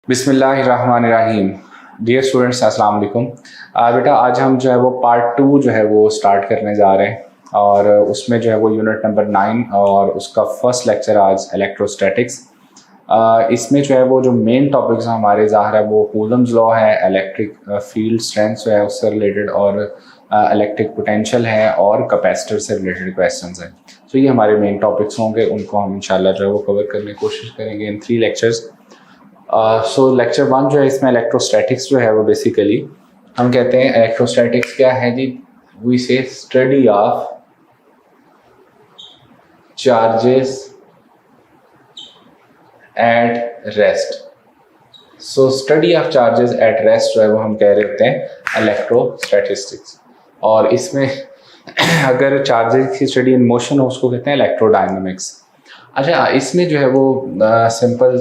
बिस्मिल्लाहिर्रहमानिर्रहीम। Dear students, अस्सलाम वालेकुम। बेटा आज हम जो है वो पार्ट 2 जो है वो स्टार्ट करने जा रहे हैं और उसमें जो है वो यूनिट नंबर 9 और उसका फर्स्ट लेक्चर आज इलेक्ट्रोस्टैटिक्स। इसमें जो है वो जो मेन टॉपिक्स हमारे ज़ाहिर है वो कूलम्स लॉ है, इलेक्ट्रिक फील्ड स्ट्रेंथ जो है उससे रिलेटेड और इलेक्ट्रिक पोटेंशियल है और कैपेसिटर से रिलेटेड क्वेश्चंस हैं। तो ये हमारे मेन टॉपिक्स होंगे, उनको हम इंशाल्लाह जो है वो कवर करने की कोशिश करेंगे इन 3 लेक्चर्स। सो लेक्चर 1 जो है इसमें इलेक्ट्रोस्टैटिक्स जो है वो बेसिकली हम कहते हैं इलेक्ट्रोस्टैटिक्स क्या है जी, वी से study of charges at rest. So study of charges at rest जो है वो हम कह रहे होते हैं इलेक्ट्रोस्टैटिस्टिक्स, और इसमें अगर चार्जेस की स्टडी इन मोशन हो उसको कहते हैं इलेक्ट्रोडायनामिक्स। अच्छा, इसमें जो है वो सिंपल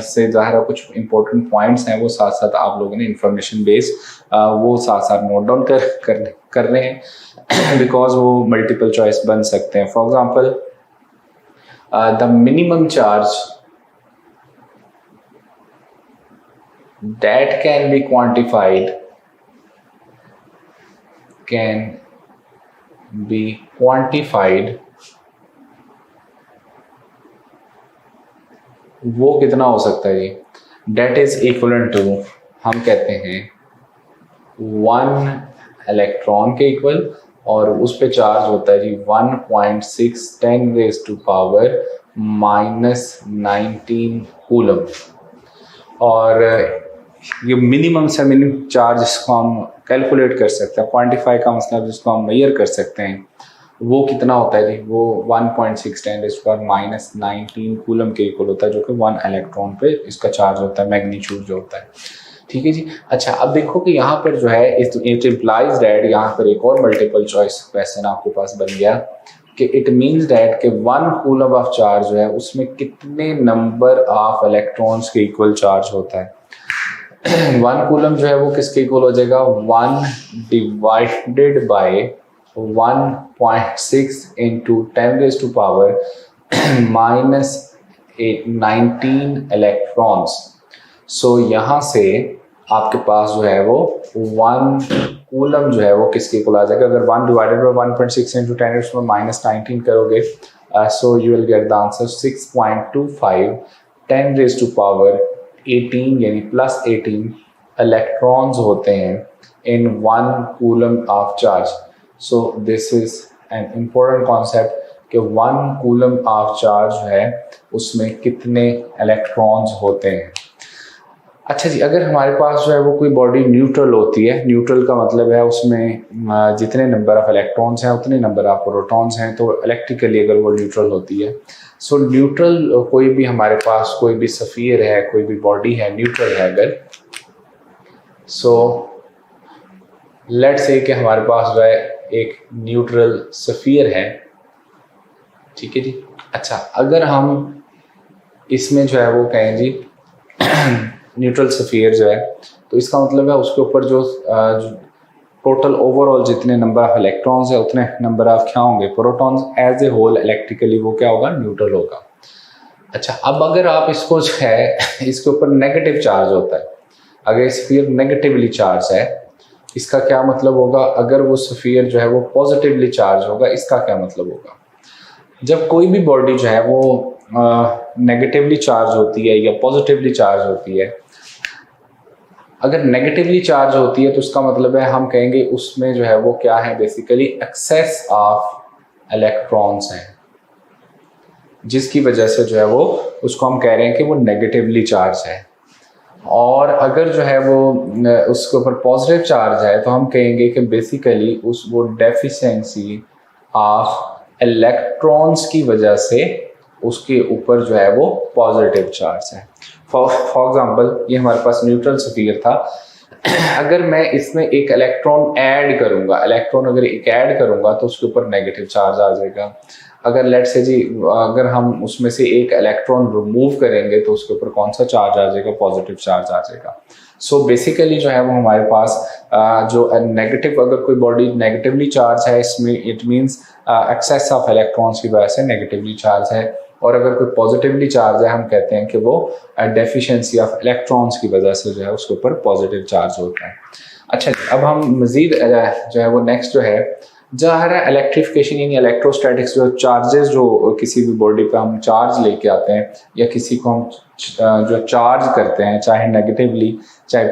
से ज़ाहिर कुछ इंपॉर्टेंट पॉइंट्स हैं वो साथ साथ आप लोगों ने इंफॉर्मेशन बेस वो साथ साथ नोट डाउन कर रहे हैं बिकॉज वो मल्टीपल चॉइस बन सकते हैं। For example the minimum charge that can be quantified वो कितना हो सकता है जी, डेट इज इक्वलेंट टू हम कहते हैं 1 इलेक्ट्रॉन के इक्वल, और उस पे चार्ज होता है जी 1.6 10⁻⁻19 कूलम। और ये मिनिमम से मिनिमम चार्ज जिसको हम कैलकुलेट कर सकते हैं, क्वांटिफाई का मतलब जिसको हम मेजर कर सकते हैं, वो कितना होता है जी, वो 1.6 10⁻⁻19 कूलम के इक्वल होता है, जो कि 1 इलेक्ट्रॉन पे इसका चार्ज होता है, मैग्नीट्यूड जो होता है। ठीक है जी। अच्छा, अब देखो कि यहाँ पर जो है इट इम्प्लाइज दैट, यहाँ पर एक और मल्टीपल चॉइस क्वेश्चन आपके पास बन गया कि इट मीन्स दैट कि 1 कूलम ऑफ चार्ज जो है उसमें कितने नंबर ऑफ इलेक्ट्रॉन्स के इक्वल चार्ज होता है। 1 कूलम जो है वो किसके इक्वल हो जाएगा, 1 डिवाइडेड बाय 1.6 इंटू 10⁻⁻19 इलेक्ट्रॉन्स। सो यहाँ से आपके पास जो है वो 1 कूलम जो है वो किसके इक्वल आ जाएगा। अगर 1 डिवाइडेड बाय 1.6 इंटू 10⁻⁻19 करोगे, so you will get the answer 6.25 10⁻18 यानी +18 इलेक्ट्रॉन्स होते हैं इन 1 coulomb of charge. So this is an important concept कि 1 कूलम ऑफ चार्ज है उसमें कितने इलेक्ट्रॉन्स होते हैं। अच्छा जी, अगर हमारे पास जो है वो कोई बॉडी न्यूट्रल होती है, न्यूट्रल का मतलब है उसमें जितने नंबर ऑफ इलेक्ट्रॉन्स हैं उतने नंबर ऑफ प्रोटॉन्स हैं, तो इलेक्ट्रिकली अगर वो न्यूट्रल होती है, सो न्यूट्रल कोई भी हमारे पास कोई भी सफ़ीर है, कोई भी बॉडी है न्यूट्रल है अगर, सो लेट्स से कि हमारे पास जो है एक न्यूट्रल सफ़ीर है। ठीक है जी। अच्छा, अगर हम इसमें जो है वो कहें जी न्यूट्रल सफ़ीर जो है, तो इसका मतलब है उसके ऊपर जो टोटल ओवरऑल जितने नंबर ऑफ इलेक्ट्रॉन्स है उतने नंबर ऑफ क्या होंगे, protons. As a whole electrically वो क्या होगा, न्यूट्रल होगा। अच्छा, अब अगर आप इसको जो है इसके ऊपर नेगेटिव चार्ज होता है, अगर सफ़ीर नेगेटिवली चार्ज है, इसका क्या मतलब होगा। अगर वो सफ़ीर जो है वो पॉजिटिवली चार्ज होगा, इसका क्या मतलब होगा। जब कोई भी बॉडी जो है वो नेगेटिवली चार्ज होती है या पॉजिटिवली चार्ज होती है, अगर नेगेटिवली चार्ज होती है तो उसका मतलब है हम कहेंगे उसमें जो है वो क्या है, बेसिकली एक्सेस ऑफ इलेक्ट्रॉन्स हैं, जिसकी वजह से जो है वो उसको हम कह रहे हैं कि वो नेगेटिवली चार्ज है। और अगर जो है वो उसके ऊपर पॉजिटिव चार्ज है तो हम कहेंगे कि बेसिकली वो डेफिशिएंसी ऑफ इलेक्ट्रॉन्स की वजह से उसके ऊपर जो है वो पॉजिटिव चार्ज है। फॉर एग्जांपल ये हमारे पास न्यूट्रल सफ़ीर था, अगर मैं इसमें एक इलेक्ट्रॉन ऐड करूंगा, इलेक्ट्रॉन अगर एक ऐड करूंगा तो उसके ऊपर नेगेटिव चार्ज आ जाएगा। अगर लेट्स से जी अगर हम उसमें से एक इलेक्ट्रॉन रिमूव करेंगे तो उसके ऊपर कौन सा चार्ज आ जाएगा, पॉजिटिव चार्ज आ जाएगा। सो बेसिकली जो है वो हमारे पास जो नेगेटिव, अगर कोई बॉडी नेगेटिवली चार्ज है, इसमें it means excess of electrons की वजह से नेगेटिवली चार्ज है। और अगर कोई पॉजिटिवली चार्ज है हम कहते हैं कि वो डेफिशिएंसी ऑफ इलेक्ट्रॉन्स की वजह से जो है उसके ऊपर पॉजिटिव चार्ज होता है। अच्छा, अब हम मज़ीद जो है वो नेक्स्ट जो है ज़ाहिर है इलेक्ट्रिफिकेशन यानी इलेक्ट्रोस्टैटिक्स, जो चार्जेस जो किसी भी बॉडी पे हम चार्ज लेके आते हैं या किसी को हम जो चार्ज करते हैं चाहे नेगेटिवली चाहे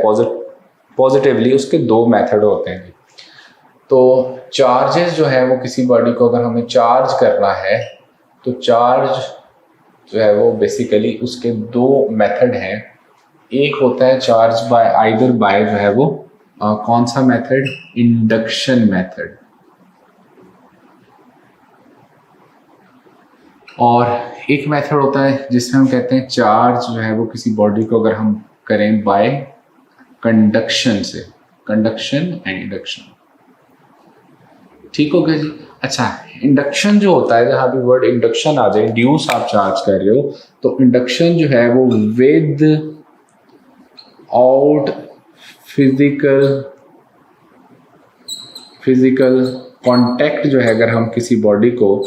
पॉजिटिवली, उसके दो मेथड होते हैं। तो चार्जेस जो है वो किसी बॉडी को अगर हमें चार्ज करना है तो चार्ज जो है वो बेसिकली उसके दो मेथड हैं। एक होता है चार्ज बाय आइदर बाय जो है वो कौन सा मेथड, इंडक्शन मेथड, और एक मेथड होता है जिसमें हम कहते हैं चार्ज जो है वो किसी बॉडी को अगर हम करें बाय कंडक्शन से, कंडक्शन एंड इंडक्शन। ठीक हो गया जी। अच्छा, इंडक्शन जो होता है, जहां भी वर्ड इंडक्शन आ जाए, इंड्यूस आप चार्ज कर रहे हो, तो इंडक्शन जो है वो विद आउट फिजिकल कांटेक्ट जो है अगर हम किसी बॉडी को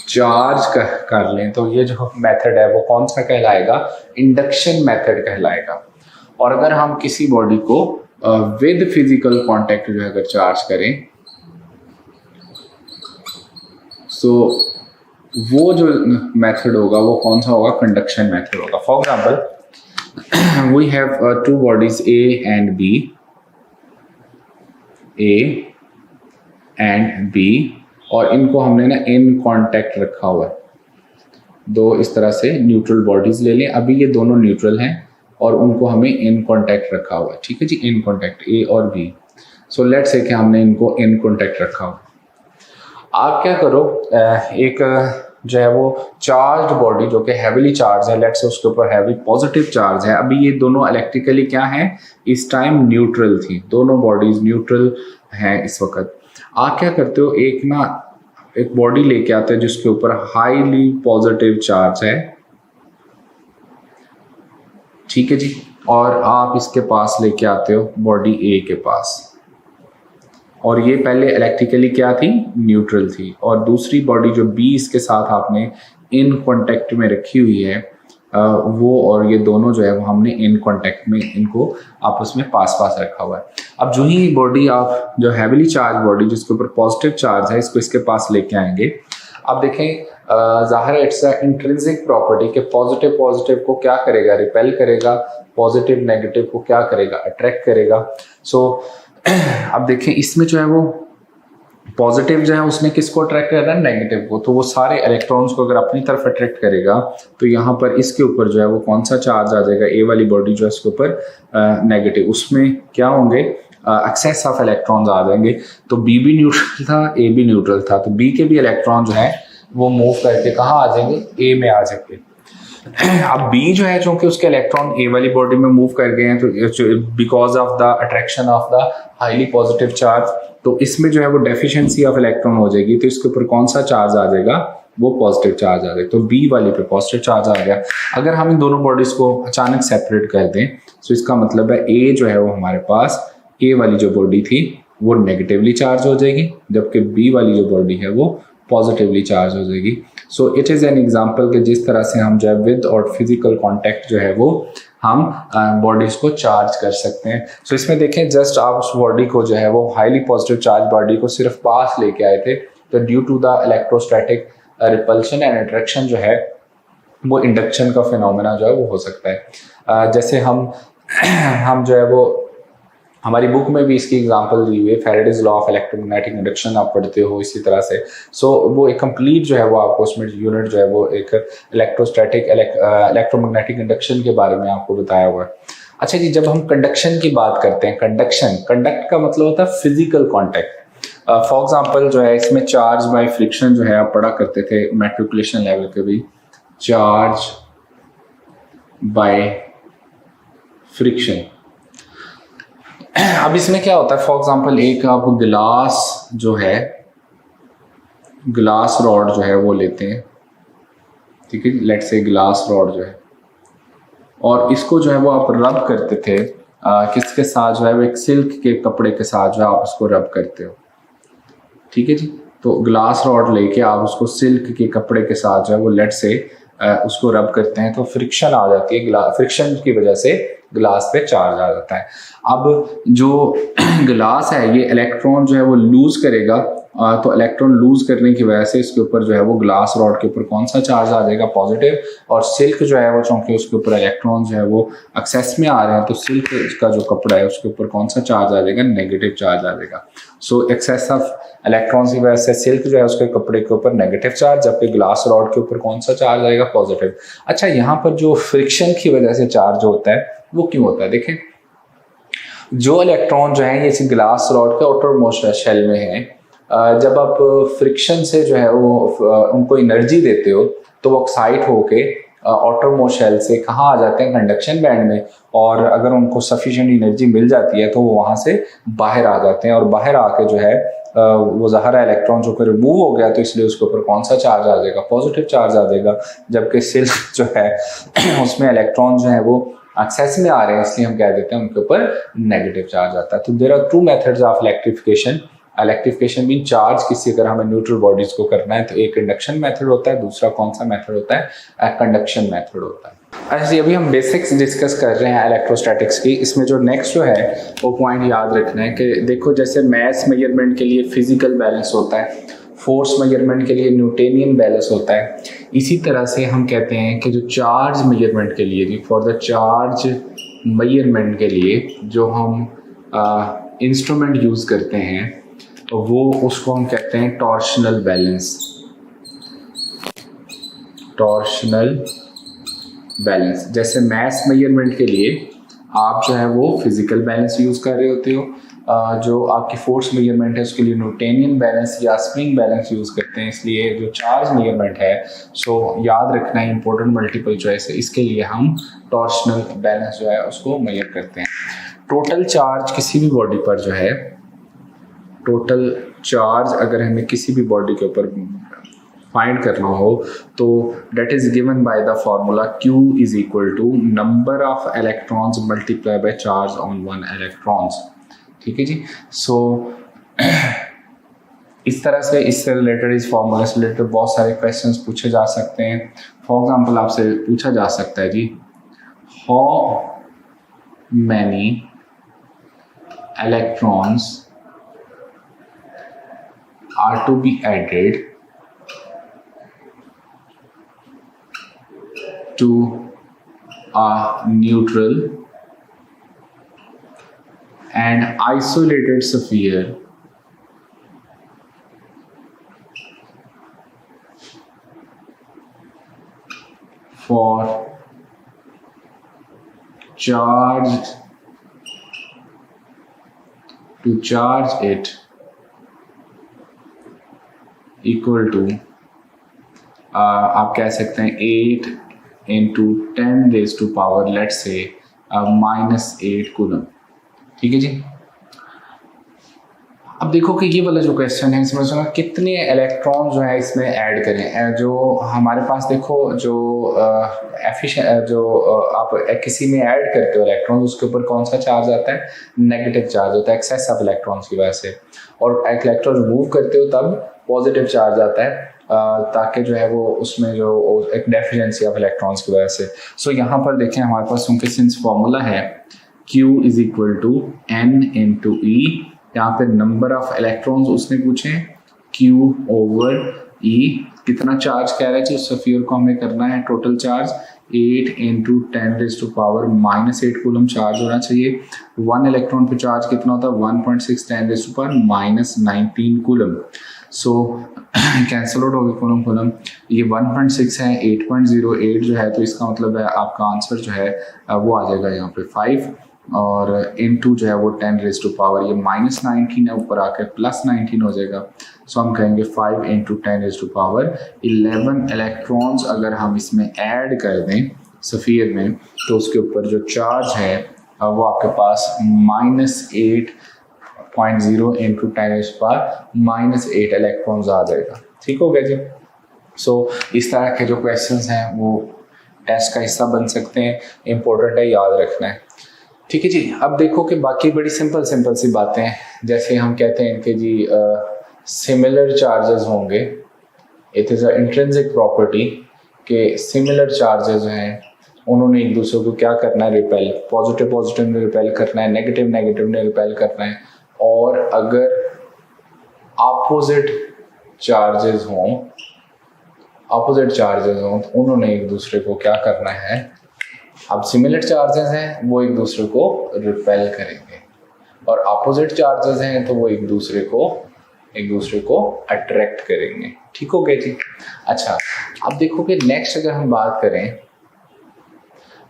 चार्ज कर लें तो ये जो मेथड है वो कौन सा कहलाएगा, इंडक्शन मेथड कहलाएगा। और अगर हम किसी बॉडी को विद फिजिकल कांटेक्ट जो है अगर चार्ज करें तो वो जो मेथड होगा वो कौन सा होगा, कंडक्शन मेथड होगा। For example we have two bodies A and B, और इनको हमने ना इन कांटेक्ट रखा हुआ है। दो इस तरह से न्यूट्रल बॉडीज ले लें, अभी ये दोनों न्यूट्रल हैं और उनको हमें इन कांटेक्ट रखा हुआ है। ठीक है जी, इन कांटेक्ट ए और बी। सो लेट्स से कि हमने इनको इन कांटेक्ट रखा हुआ। आप क्या करो, एक जो है वो चार्ज बॉडी जो कि हैवीली चार्ज है, लेट्स से उसके ऊपर हैवी पॉजिटिव चार्ज है। अभी ये दोनों इलेक्ट्रिकली क्या है, इस टाइम न्यूट्रल थी, दोनों बॉडीज न्यूट्रल हैं इस वक्त। आप क्या करते हो, एक बॉडी लेके आते हैं जिसके ऊपर हाईली पॉजिटिव चार्ज है, ठीक है जी, और आप इसके पास लेके आते हो बॉडी ए के पास, और ये पहले इलेक्ट्रिकली क्या थी, न्यूट्रल थी, और दूसरी बॉडी जो बी इसके साथ आपने इन कांटेक्ट में रखी हुई है वो, और ये दोनों जो है वो हमने इन कांटेक्ट में इनको आपस में पास रखा हुआ है। अब जो ही बॉडी आप जो हैवीली चार्ज बॉडी जिसके ऊपर पॉजिटिव चार्ज है इसको इसके पास लेके आएंगे, आप देखें ज़ाहिर है इट्स इंट्रिंसिक प्रॉपर्टी के पॉजिटिव को क्या करेगा, रिपेल करेगा, पॉजिटिव नेगेटिव को क्या करेगा, अट्रैक्ट करेगा। सो अब देखें इसमें जो है वो पॉजिटिव जो है उसने किसको अट्रैक्ट कर रहा है, नेगेटिव को, तो वो सारे इलेक्ट्रॉन्स को अगर अपनी तरफ अट्रैक्ट करेगा तो यहाँ पर इसके ऊपर जो है वो कौन सा चार्ज आ जाएगा, ए वाली बॉडी जो है इसके ऊपर नेगेटिव, उसमें क्या होंगे, एक्सेस ऑफ इलेक्ट्रॉन्स आ जाएंगे। तो बी भी न्यूट्रल था, ए भी न्यूट्रल था, तो बी के भी इलेक्ट्रॉन जो है वो मूव करके कहाँ आ जाएंगे, ए में आ जाएंगे। अब बी जो है चूंकि उसके इलेक्ट्रॉन ए वाली बॉडी में मूव कर गए हैं तो because of the attraction of the highly positive charge, तो इसमें जो है वो डेफिशिएंसी ऑफ इलेक्ट्रॉन हो जाएगी, तो इसके ऊपर कौन सा चार्ज आ जाएगा, वो पॉजिटिव चार्ज आ जाएगा, तो बी वाली पे पॉजिटिव चार्ज आ गया। अगर हम इन दोनों बॉडीज को अचानक सेपरेट कर दें तो इसका मतलब है ए जो है वो हमारे पास, ए वाली जो बॉडी थी वो नेगेटिवली चार्ज हो जाएगी, जबकि बी वाली जो बॉडी है वो पॉजिटिवली चार्ज हो जाएगी। So it is an example कि जिस तरह से हम जो है विद और फिजिकल कॉन्टैक्ट जो है वो हम बॉडीज को चार्ज कर सकते हैं। सो इसमें देखें जस्ट आप उस बॉडी को जो है वो हाईली पॉजिटिव चार्ज बॉडी को सिर्फ पास लेके आए थे, तो due to the electrostatic repulsion and attraction जो है वो इंडक्शन का फिनोमेना जो है वो हो सकता है। जैसे हम जो है वो हमारी बुक में भी इसकी एग्जांपल दी हुई है, Faraday's law of electromagnetic induction आप पढ़ते हो इसी तरह से। सो वो एक कंप्लीट जो है वो आपको उसमें यूनिट जो है वो एक इलेक्ट्रोस्टैटिक इलेक्ट्रोमैग्नेटिक इंडक्शन के बारे में आपको बताया हुआ है। अच्छा जी, जब हम कंडक्शन की बात करते हैं, कंडक्ट का मतलब होता है फिजिकल कॉन्टैक्ट। फॉर एग्जाम्पल जो है इसमें चार्ज बाय फ्रिक्शन जो है आप पढ़ा करते थे मैट्रिकुलेशन लेवल के भी, चार्ज बाय फ्रिक्शन। अब इसमें क्या होता है, फॉर एग्जांपल एक आप गिलास जो है, ग्लास रॉड जो है वो लेते हैं, ठीक है, लेट्स से ग्लास रॉड जो है, और इसको जो है वो आप रब करते थे किसके साथ जो है वो एक सिल्क के कपड़े के साथ जो है आप उसको रब करते हो, ठीक है जी। तो ग्लास रॉड लेके आप उसको सिल्क के कपड़े के साथ जो है वो लेट्स से उसको रब करते हैं तो फ्रिक्शन आ जाती है, फ्रिक्शन की वजह से ग्लास पे चार्ज आ जाता है। अब जो ग्लास है ये इलेक्ट्रॉन जो है वो लूज करेगा, तो इलेक्ट्रॉन लूज करने की वजह से इसके ऊपर जो है वो ग्लास रॉड के ऊपर कौन सा चार्ज आ जाएगा, पॉजिटिव। और सिल्क जो है वो चूंकि उसके ऊपर इलेक्ट्रॉन जो है वो एक्सेस में आ रहे हैं तो सिल्क का जो कपड़ा है उसके ऊपर कौन सा चार्ज आ जाएगा, नेगेटिव चार्ज आ जाएगा। सो एक्सेस ऑफ इलेक्ट्रॉन्स की वजह से सिल्क जो है उसके कपड़े के ऊपर नेगेटिव चार्ज, जबकि ग्लास रॉड के ऊपर कौन सा चार्ज आएगा, पॉजिटिव। अच्छा, यहाँ पर जो फ्रिक्शन की वजह से चार्ज होता है वो क्यों होता है, देखें जो इलेक्ट्रॉन जो है ये इसी ग्लास रॉड के आउटर मोस्ट शेल में है, जब आप फ्रिक्शन से जो है वो उनको एनर्जी देते हो तो वो एक्साइट होके आउटर मोस्ट शेल से कहाँ आ जाते हैं, कंडक्शन बैंड में। और अगर उनको सफिशिएंट एनर्जी मिल जाती है तो वो वहाँ से बाहर आ जाते हैं, और बाहर आके जो है वो ज़ाहिर इलेक्ट्रॉन जो रिमूव हो गया तो इसलिए उसके ऊपर कौन सा चार्ज आ जाएगा, पॉजिटिव चार्ज आ जाएगा। जबकि सिल्क जो है उसमें इलेक्ट्रॉन जो है वो एक्सेस में आ रहे हैं इसलिए हम कह देते हैं उनके ऊपर नेगेटिव चार्ज आता है। तो there are two methods of electrification. Electrification mean charge किसी अगर हमें न्यूट्रल बॉडीज को करना है तो एक इंडक्शन मेथड होता है, दूसरा कौन सा मेथड होता है, कंडक्शन मेथड होता है। अच्छा, अभी हम बेसिक्स डिस्कस कर रहे हैं इलेक्ट्रोस्टैटिक्स की। इसमें जो नेक्स्ट जो है वो पॉइंट याद रखना है कि देखो जैसे मैथ मेजरमेंट के लिए फिजिकल बैलेंस होता है, फोर्स मेजरमेंट के लिए न्यूटोनियन बैलेंस होता है, इसी तरह से हम कहते हैं कि जो चार्ज मेजरमेंट के लिए, फॉर द चार्ज मेजरमेंट के लिए जो हम इंस्ट्रूमेंट यूज़ करते हैं वो उसको हम कहते हैं टॉर्शनल बैलेंस। टॉर्शनल बैलेंस जैसे मैथ मेजरमेंट के लिए आप जो है वो फिजिकल बैलेंस यूज़ कर रहे होते हो, जो आपकी फोर्स मेजरमेंट है उसके लिए न्यूटोनियन बैलेंस या स्प्रिंग बैलेंस यूज़ करते हैं। इसलिए जो चार्ज मेजरमेंट है सो याद रखना है, इंपॉर्टेंट मल्टीपल चॉइस है, इसके लिए हम टॉर्शनल बैलेंस जो है उसको मेजर करते हैं। टोटल चार्ज किसी भी बॉडी पर जो है, टोटल चार्ज अगर हमें किसी भी बॉडी के ऊपर फाइंड करना हो तो that is given by the formula Q is equal to number of electrons multiply by charge on one electrons. ठीक है जी। सो इस तरह से इससे रिलेटेड, इस फॉर्मूला से रिलेटेड बहुत सारे क्वेश्चंस पूछे जा सकते हैं। फॉर एग्जांपल आपसे पूछा जा सकता है जी, how many electrons are to be added to a neutral and isolated sphere for charge to charge it equal to आप कह सकते हैं 8 into 10 raised to power let's say -8 coulomb. ठीक है जी। अब देखो कि ये वाला जो क्वेश्चन है इसमें जो कितने इलेक्ट्रॉन जो है इसमें ऐड करें। जो हमारे पास देखो जो एफिशिएंट जो आप किसी में ऐड करते हो इलेक्ट्रॉन उसके ऊपर कौन सा चार्ज आता है, नेगेटिव चार्ज होता है एक्सेस ऑफ इलेक्ट्रॉन्स की वजह से। और एक इलेक्ट्रॉन रिमूव करते हो तब पॉजिटिव चार्ज आता है, ताकि जो है वो उसमें जो एक डेफिशिएंसी ऑफ इलेक्ट्रॉन्स की वजह से। सो यहाँ पर देखें हमारे पास क्योंकि सिंस फॉर्मूला है Q is equal to N into E, यहाँ पे नंबर ऑफ इलेक्ट्रॉन्स उसने पूछे, Q ओवर E कितना चार्ज कह रहा है उस स्फीयर को हमें करना है, total charge 8 into 10 raised to power -8 coulomb charge होना चाहिए। 1 इलेक्ट्रॉन पे चार्ज कितना होता है 1.6 10 raised to power -19 coulomb. So cancel out हो गया कूलम कूलम, ये 1.6 है, 8.08 जो है तो इसका मतलब है आपका आंसर जो है वो आ जाएगा यहाँ पे 5 और इनटू जो है वो 10 raised to power ये -19 है ऊपर आकर +19 हो जाएगा। सो हम कहेंगे 5 into 10 raised to power 11 electrons अगर हम इसमें ऐड कर दें स्फीयर में तो उसके ऊपर जो चार्ज है वो आपके पास -8.0 into 10 raised to power -8 electrons आ जाएगा। ठीक हो गया जी। सो इस तरह के जो क्वेश्चंस हैं वो टेस्ट का हिस्सा बन सकते हैं, इम्पोर्टेंट है, याद रखना है। ठीक है जी। अब देखो कि बाकी बड़ी सिंपल सी बातें हैं, जैसे हम कहते हैं कि जी सिमिलर चार्जेस होंगे, it is a intrinsic property कि सिमिलर चार्जेस हैं उन्होंने एक दूसरे को क्या करना है, रिपेल, पॉजिटिव पॉजिटिव ने रिपेल करना है, नेगेटिव नेगेटिव ने रिपेल करना है। और अगर अपोजिट चार्जेस हों तो उन्होंने एक दूसरे को क्या करना है, अब सिमिलर चार्जेस हैं वो एक दूसरे को रिपेल करेंगे और अपोजिट चार्जेस हैं तो वो एक दूसरे को अट्रैक्ट करेंगे। ठीक हो गया जी। अच्छा, अब देखो कि नेक्स्ट अगर हम बात करें,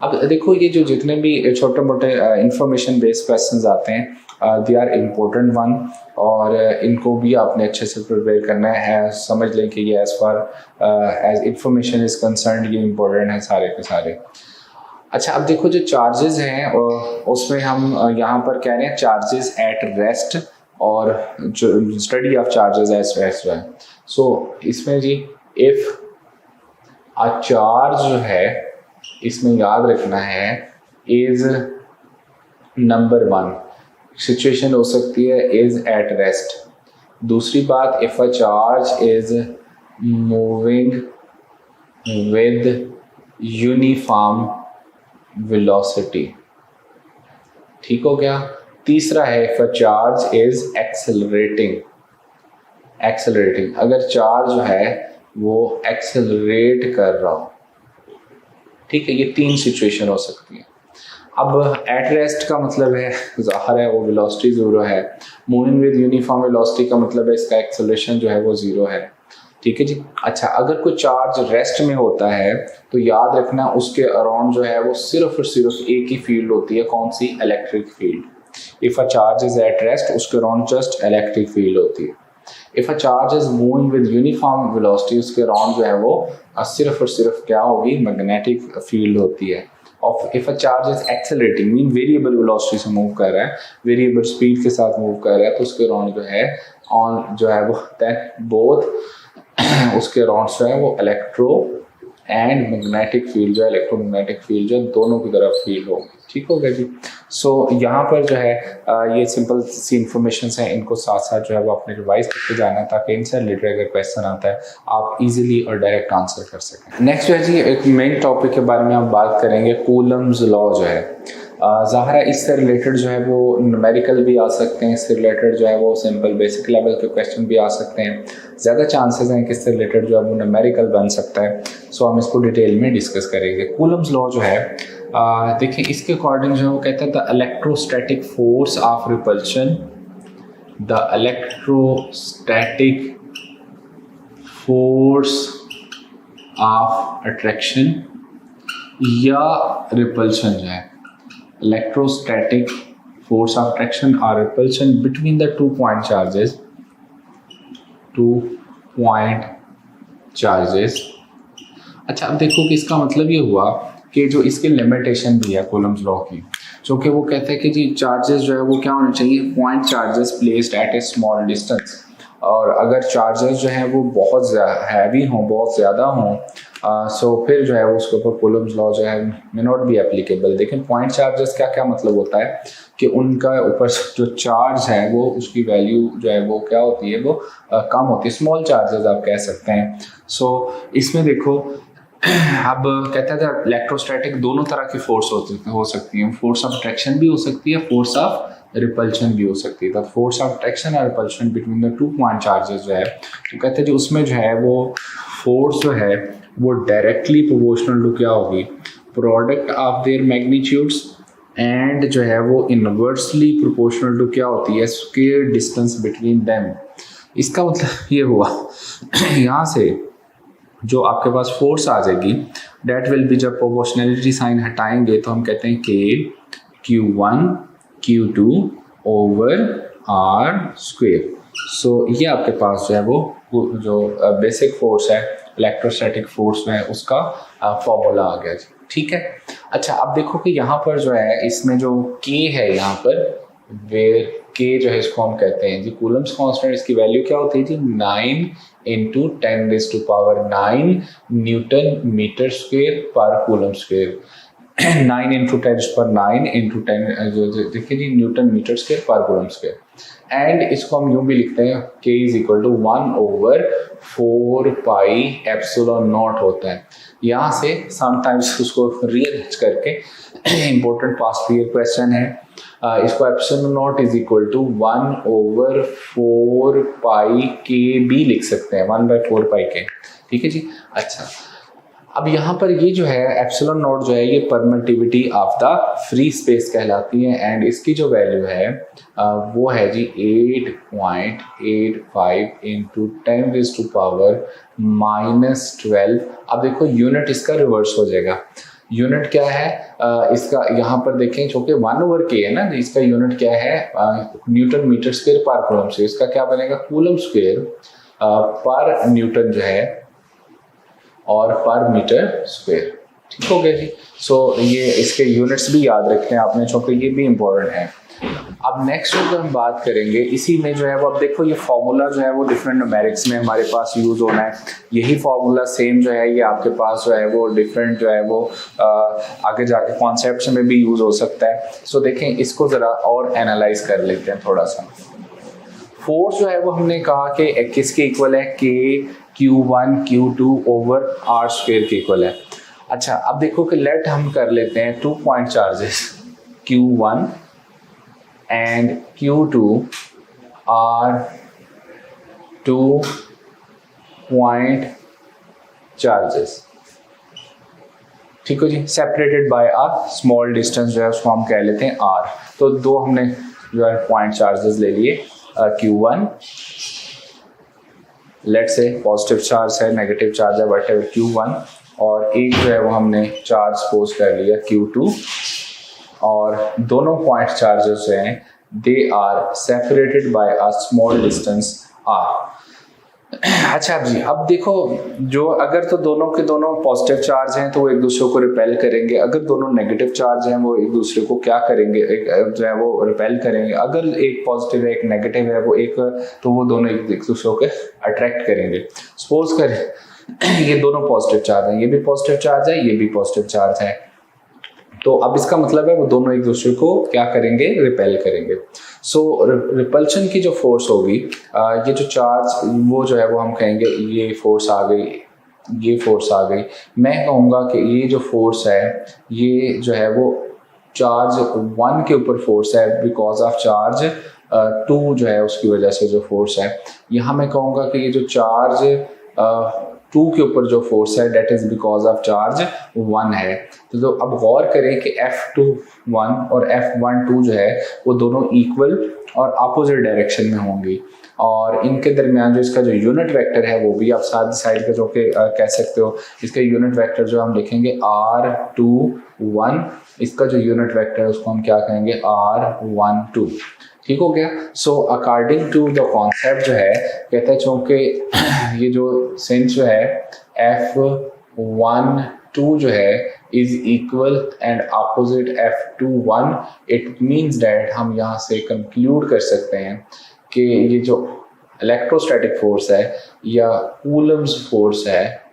अब देखो ये जो जितने भी छोटे मोटे इंफॉर्मेशन बेस्ड क्वेश्चंस आते हैं दे आर इम्पोर्टेंट वन, और इनको भी आपने अच्छे से प्रिपेयर करना है। समझ लें कि ये as far as information is concern ये इम्पोर्टेंट है सारे के सारे। अच्छा, अब देखो जो चार्जेस हैं उसमें हम यहाँ पर कह रहे हैं चार्जेस एट रेस्ट और जो study of charges at rest है। सो इसमें जी इफ अ चार्ज जो है इसमें याद रखना है इज नंबर 1, सिचुएशन हो सकती है इज एट रेस्ट। दूसरी बात, if a charge is moving with uniform velocity. ठीक हो गया। तीसरा है if a charge is accelerating, अगर चार्ज जो है वो एक्सेलरेट कर रहा हो। ठीक है, ये 3 सिचुएशन हो सकती है। अब एट रेस्ट का मतलब है ज़ाहिर है वो वेलोसिटी 0 है, मूविंग विद यूनिफॉर्म वेलोसिटी का मतलब है इसका एक्सेलरेशन जो है वो 0 है। ठीक है जी। अच्छा, अगर कोई चार्ज रेस्ट में होता है तो याद रखना उसके अराउंड जो है वो सिर्फ और सिर्फ एक ही फील्ड होती है, कौन सी, electric field. If a charge is at rest उसके अराउंड जस्ट इलेक्ट्रिक फील्ड होती है। If a charge is moving with uniform velocity उसके अराउंड जो है वो सिर्फ और सिर्फ क्या होगी, मैग्नेटिक फील्ड होती है। और if a charge is accelerating mean variable velocity से मूव कर रहा है, वेरिएबल स्पीड के साथ मूव कर रहा है, तो उसके अराउंड जो है ऑन जो है वो बोथ उसके अराउंड जो है वो इलेक्ट्रो एंड मैग्नेटिक फील्ड जो है, इलेक्ट्रोमैग्नेटिक फील्ड जो है दोनों की तरफ फील्ड होगी। ठीक हो गया जी। सो यहाँ पर जो है ये सिंपल सी इंफॉर्मेशन है, इनको साथ साथ जो है वो अपने रिवाइज करके जाना ताकि इनसे रिलेटेड अगर क्वेश्चन आता है आप इजीली और डायरेक्ट आंसर कर सकें। नेक्स्ट जो है जी एक मेन टॉपिक के बारे में हम बात करेंगे, कूलम्स लॉ जो है। ज़ाहिर है इससे रिलेटेड जो है वो न्यूमेरिकल भी आ सकते हैं, इससे रिलेटेड जो है वो सिंपल बेसिक लेवल के क्वेश्चन भी आ सकते हैं। ज़्यादा चांसेस हैं कि इससे रिलेटेड जो है वो न्यूमेरिकल बन सकता है। सो हम इसको डिटेल में डिस्कस करेंगे। कूलम्स लॉ जो है देखिए इसके अकॉर्डिंग जो है वो कहता है the electrostatic force of repulsion, the electrostatic force of attraction या रिपल्शन जो है, electrostatic force of attraction or repulsion between the 2 point charges। अच्छा, अब देखो कि इसका मतलब ये हुआ कि जो इसकी लिमिटेशन भी है कूलम्स लॉ की, जो कि वो कहते हैं कि जी चार्जेस जो है वो क्या होने चाहिए, point charges placed at A small distance. और अगर चार्जेस जो है वो बहुत हैवी हों, बहुत ज़्यादा हों, सो फिर जो है उसके ऊपर कूलम्स लॉ जो है मे नॉट बी एप्लीकेबल। लेकिन पॉइंट चार्जेस का क्या मतलब होता है कि उनका ऊपर जो चार्ज है वो उसकी वैल्यू जो है वो क्या होती है, वो कम होती है, स्मॉल चार्जेस आप कह सकते हैं। सो इसमें देखो अब कहते हैं इलेक्ट्रोस्टैटिक दोनों तरह की फोर्स हो सकती है, फोर्स ऑफ अट्रैक्शन भी हो सकती है, फोर्स ऑफ रिपल्शन भी हो सकती है। तो फोर्स ऑफ अट्रैक्शन और repulsion between the 2 point charges जो है तो कहते हैं जो उसमें जो है वो फोर्स जो है वो डायरेक्टली प्रोपोर्शनल टू क्या होगी, product of their magnitudes, and जो है वो इनवर्सली प्रोपोर्शनल टू क्या होती है, स्क्वायर डिस्टेंस बिटवीन देम। इसका मतलब ये हुआ यहाँ से जो आपके पास फोर्स आ जाएगी डेट विल बी, जब प्रोपोर्शनलिटी साइन हटाएंगे तो हम कहते हैं के Q1 Q2 over R square. सो ये आपके पास जो है वो जो बेसिक फोर्स है इलेक्ट्रोस्टैटिक फोर्स में उसका फॉर्मूला आ गया जी। ठीक है। अच्छा, अब देखो कि यहाँ पर जो है इसमें जो K है यहाँ पर, वेयर K जो है इसको हम कहते हैं जी कूलम्स कांस्टेंट, इसकी वैल्यू क्या होती है जी 9 इंटू 10⁻⁹ न्यूटन मीटर स्क्वायर पर कूलम स्क्वायर। 9 इंटू 10⁹ इंटू 10 देखिए जी न्यूटन मीटर स्क्वायर पर कूलम स्क्वायर। एंड इसको हम यूं भी लिखते हैं k is equal to 1/4 pi epsilon naught होता है। यहाँ से समटाइम्स उसको रीअरेंज करके इंपॉर्टेंट पास्ट ईयर क्वेश्चन है, इसको epsilon naught is equal to 1/4 pi के भी लिख सकते हैं, 1/4 पाई के। ठीक है जी। अच्छा, अब यहाँ पर ये जो है एप्सिलॉन नॉट जो है ये permittivity of the free space कहलाती है एंड इसकी जो वैल्यू है वो है जी 8.85 इंटू 10⁻⁻12। अब देखो यूनिट इसका रिवर्स हो जाएगा। यूनिट क्या है इसका, यहाँ पर देखें चूंकि 1/k है ना, इसका यूनिट क्या है न्यूटन मीटर स्क्वायर पर कूलम स्क्वायर। इसका क्या बनेगा कूलम स्क्वायर पर न्यूटन जो है और पर मीटर स्क्वायर। ठीक हो गया जी। सो ये इसके यूनिट्स भी याद रखते हैं आपने चूंकि ये भी इम्पोर्टेंट है। अब नेक्स्ट जो हम बात करेंगे इसी में जो है वो, अब देखो ये फॉर्मूला जो है वो डिफरेंट न्यूमेरिक्स में हमारे पास यूज होना है। यही फॉर्मूला सेम जो है ये आपके पास जो है वो डिफरेंट जो है वो आगे जाके कॉन्सेप्ट्स में भी यूज हो सकता है। सो देखें इसको ज़रा और एनालाइज कर लेते हैं थोड़ा सा। फोर्स जो है वो हमने कहा कि किसके इक्वल है, k Q1 Q2 over r square के इक्वल है। अच्छा, अब देखो कि लेट हम कर लेते हैं 2 point charges Q1 and Q2 are 2 point charges. ठीक है जी, separated by a small distance जो है उसको हम कह लेते हैं r। तो दो हमने जो है पॉइंट चार्जेस ले लिए, Q1 लेट से पॉजिटिव चार्ज है, नेगेटिव चार्ज है व्हाटएवर Q1, और एक जो है वो हमने चार्ज सपोज कर लिया Q2, और दोनों पॉइंट चार्जेस जो हैं they are separated by a small distance r। अच्छा जी, अब देखो जो अगर तो दोनों के दोनों पॉजिटिव चार्ज हैं तो वो एक दूसरे को रिपेल करेंगे, अगर दोनों नेगेटिव चार्ज हैं वो एक दूसरे को क्या करेंगे, एक जो है वो रिपेल करेंगे। अगर एक पॉजिटिव है एक नेगेटिव है वो एक, तो वो दोनों एक दूसरे को अट्रैक्ट करेंगे। सपोज कर ये दोनों पॉजिटिव चार्ज हैं, ये भी पॉजिटिव चार्ज है, ये भी पॉजिटिव चार्ज है, तो अब इसका मतलब है वो दोनों एक दूसरे को क्या करेंगे, रिपेल करेंगे। सो रिपल्शन की जो फोर्स होगी, ये जो चार्ज वो जो है वो हम कहेंगे ये फोर्स आ गई, ये फोर्स आ गई। मैं कहूँगा कि ये जो फोर्स है ये जो है वो चार्ज 1 के ऊपर फोर्स है बिकॉज ऑफ चार्ज 2 जो है उसकी वजह से जो फोर्स है। यहाँ मैं कहूँगा कि ये जो चार्ज 2 के ऊपर जो फोर्स है that is because of charge 1 है। तो अब गौर करें कि F21 और F12 जो है वो दोनों इक्वल और अपोजिट डायरेक्शन में होंगी, और इनके दरमियान जो इसका जो यूनिट वेक्टर है वो भी आप साथ साइड का जो कि कह सकते हो, इसका यूनिट वेक्टर जो हम लिखेंगे R21, इसका जो यूनिट वेक्टर है उसको हम क्या कहेंगे R12। ठीक हो गया। So according to the concept जो है कहते हैं चूँकि ये जो सेंस जो है F12 जो है is equal and opposite F21, it means that हम यहाँ से कंक्लूड कर सकते हैं कि ये जो इलेक्ट्रोस्टैटिक फोर्स है या कूलम्स फोर्स है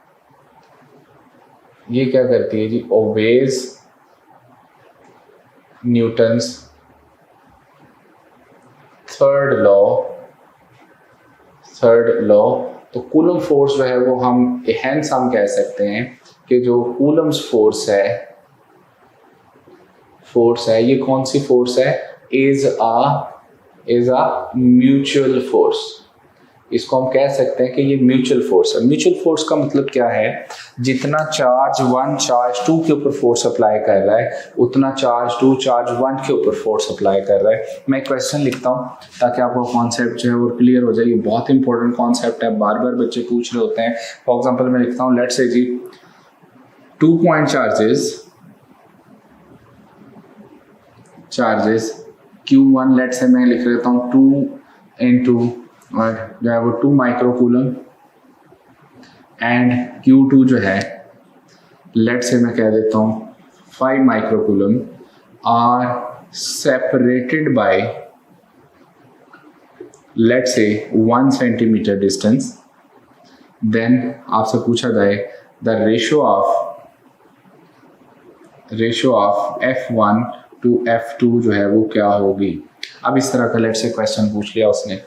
ये क्या करती है जी, ओबेज न्यूटन्स थर्ड लॉ। तो कूलम फोर्स जो है वो हम हेंस हम कह सकते हैं कि जो कूलम्स फोर्स है ये कौन सी फोर्स है, इज अ म्यूचुअल फोर्स। इसको हम कह सकते हैं कि ये म्यूचुअल फोर्स है। म्यूचुअल फोर्स का मतलब क्या है, जितना चार्ज 1 चार्ज 2 के ऊपर फोर्स अप्लाई कर रहा है उतना चार्ज 2 चार्ज 1 के ऊपर फोर्स अप्लाई कर रहा है। मैं क्वेश्चन लिखता हूँ ताकि आपको कॉन्सेप्ट जो है वो क्लियर हो जाए। ये बहुत इंपॉर्टेंट कॉन्सेप्ट है, बार बार बच्चे पूछ रहे होते हैं। फॉर एग्जाम्पल मैं लिखता हूँ let's say ji 2 point charges Q1 late से मैं लिख लेता हूँ 2 इंटू और जो है वो 2 माइक्रोकूलम, एंड Q2 जो है लेट से मैं कह देता हूँ 5 microcoulomb, are separated by let say 1 centimetre distance. Then आपसे पूछा जाए the ratio of ratio of F1 to F2 जो है वो क्या होगी। अब इस तरह का लेट से क्वेश्चन पूछ लिया उसने,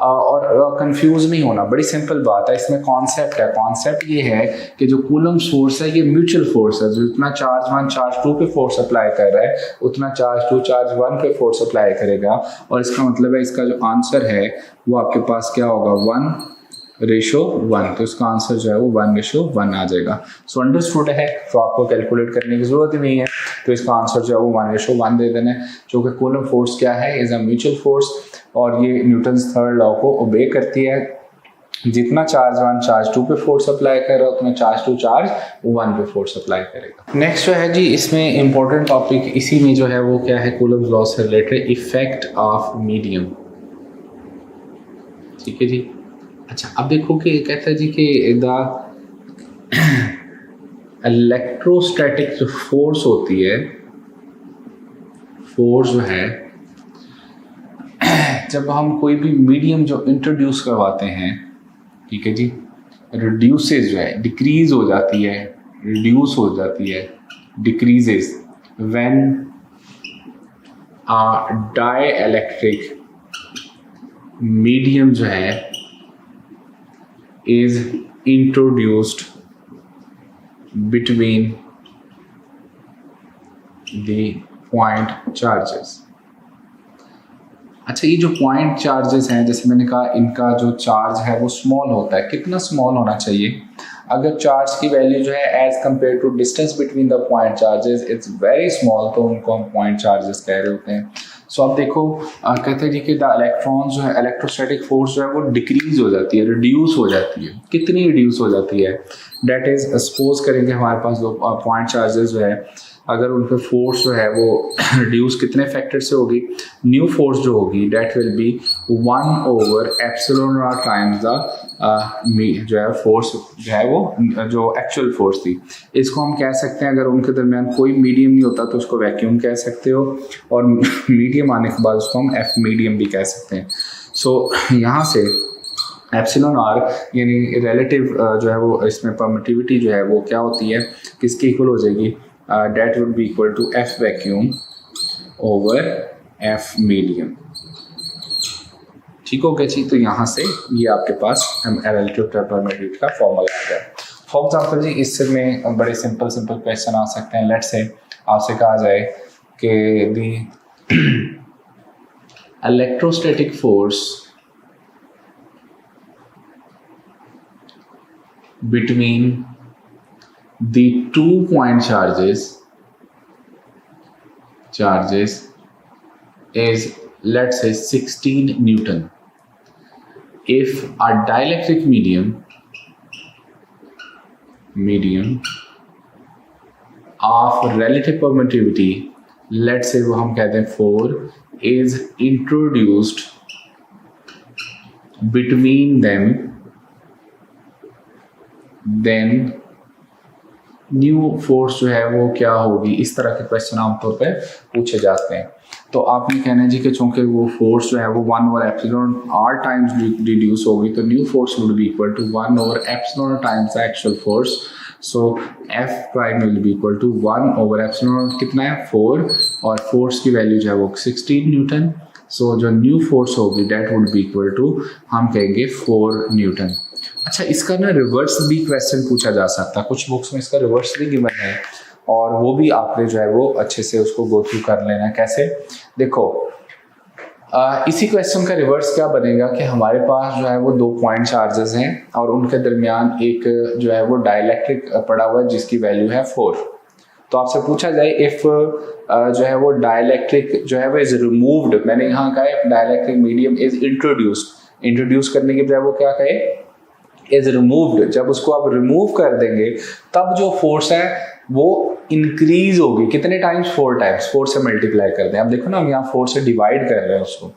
और कंफ्यूज नहीं होना, बड़ी सिंपल बात है। इसमें कॉन्सेप्ट है, कॉन्सेप्ट ये है कि जो कूलम फोर्स है ये म्यूचुअल फोर्स है, जो इतना चार्ज 1 चार्ज 2 पे फोर्स अप्लाई कर रहा है उतना चार्ज 2 चार्ज 1 पे फोर्स अप्लाई करेगा। और इसका मतलब है इसका जो आंसर है वो आपके पास क्या होगा 1:1, तो इसका आंसर जो है वो 1:1 आ जाएगा। सो अंडरस्टूड है, तो आपको कैलकुलेट करने की जरूरत ही नहीं है, तो इसका आंसर जो है वो 1:1 दे देना है। जो कि कूलम फोर्स क्या है, इज अ म्यूचुअल फोर्स, और ये न्यूटन्स थर्ड लॉ को ओबे करती है। जितना चार्ज 1 चार्ज 2 पे फोर्स अप्लाई कर रहा है उतना चार्ज 2 चार्ज 1 पे फोर्स अप्लाई करेगा। नेक्स्ट जो है जी, इसमें इंपॉर्टेंट टॉपिक इसी में जो है वो क्या है, कूलम्स लॉ से रिलेटेड इफेक्ट ऑफ मीडियम। ठीक है जी। अच्छा, अब देखो कि कहता है जी कि द इलेक्ट्रोस्टैटिक जो फोर्स होती है, फोर्स जो है जब हम कोई भी मीडियम जो इंट्रोड्यूस करवाते हैं, ठीक है जी, रिड्यूसेस जो है डिक्रीज हो जाती है, रिड्यूस हो जाती है, decreases when a dielectric medium जो है is introduced between the point charges। अच्छा, ये जो पॉइंट चार्जेस हैं, जैसे मैंने कहा इनका जो चार्ज है वो स्मॉल होता है। कितना स्मॉल होना चाहिए? अगर चार्ज की वैल्यू जो है as compare to distance between the point charges it's very small, तो उनको हम पॉइंट चार्जेस कह रहे होते हैं। सो अब देखो कहते हैं जी कि द इलेक्ट्रॉन जो है, इलेक्ट्रोस्टैटिक फोर्स जो है वो डिक्रीज हो जाती है, रिड्यूस हो जाती है। कितनी रिड्यूस हो जाती है? डेट इज सपोज करेंगे हमारे पास जो पॉइंट चार्जेस जो है, अगर उन पर फोर्स जो है वो रिड्यूस कितने फैक्टर से होगी, न्यू फोर्स जो होगी that will be 1/ε0 times the जो है फोर्स जो है वो जो एक्चुअल फोर्स थी। इसको हम कह सकते हैं, अगर उनके दरमियान कोई मीडियम नहीं होता तो उसको वैक्यूम कह सकते हो, और मीडियम आने के बाद उसको हम एफ मीडियम भी कह सकते हैं। सो यहाँ से ε0 यानी रिलेटिव जो है वो इसमें परमिटिविटी जो है वो क्या होती है, किसकी इक्वल हो जाएगी, that would be equal to F vacuum over F medium। ठीक हो गया जी। तो यहाँ से ये आपके पास रिलेटिव परमिटिविटी का फॉर्मूला आ गया। फॉर एग्जाम्पल जी, इससे में बड़े सिंपल क्वेश्चन आ सकते हैं। लेट्स से आपसे कहा जाए कि दी electrostatic force between the 2 point charges is, let's say, 16 Newton. If a dielectric medium of relative permittivity, let's say वो हम कहते हैं 4, is introduced between them, then new force जो है वो क्या होगी। इस तरह के क्वेश्चन आमतौर पे पूछे जाते हैं। तो आपने कहना है जी कि चूंकि वो फोर्स जो है वो 1/ε0 टाइम्स रिड्यूस होगी, तो new force would be equal to 1/ε0 times the actual force. So F prime will be equal to 1/ε0 कितना है 4, और फोर्स की वैल्यू जो है वो 16 न्यूटन। सो जो न्यू फोर्स होगी that would be equal to, हम कहेंगे 4 न्यूटन। अच्छा, इसका ना रिवर्स भी क्वेश्चन पूछा जा सकता है, कुछ बुक्स में इसका रिवर्स भी गिवन है, और वो भी आपने जो है वो अच्छे से उसको गो थ्रू कर लेना। कैसे? देखो इसी क्वेश्चन का रिवर्स क्या बनेगा कि हमारे पास जो है वो 2 पॉइंट चार्जेस हैं और उनके दरमियान एक जो है वो डाइलेक्ट्रिक पड़ा हुआ है जिसकी वैल्यू है 4। तो आपसे पूछा जाए इफ जो है वो डाइलेक्ट्रिक जो है वो इज रिमूव्ड, मैंने यहाँ कहा है डाइलेक्ट्रिक मीडियम इज इंट्रोड्यूस करने के बजाय वो क्या कहे, इज रिमूव्ड। जब उसको आप रिमूव कर देंगे तब जो फोर्स है वो इंक्रीज होगी। कितने टाइम्स? 4 टाइम्स। 4 से मल्टीप्लाई कर दें। अब देखो ना, हम यहाँ 4 से डिवाइड कर रहे हैं उसको।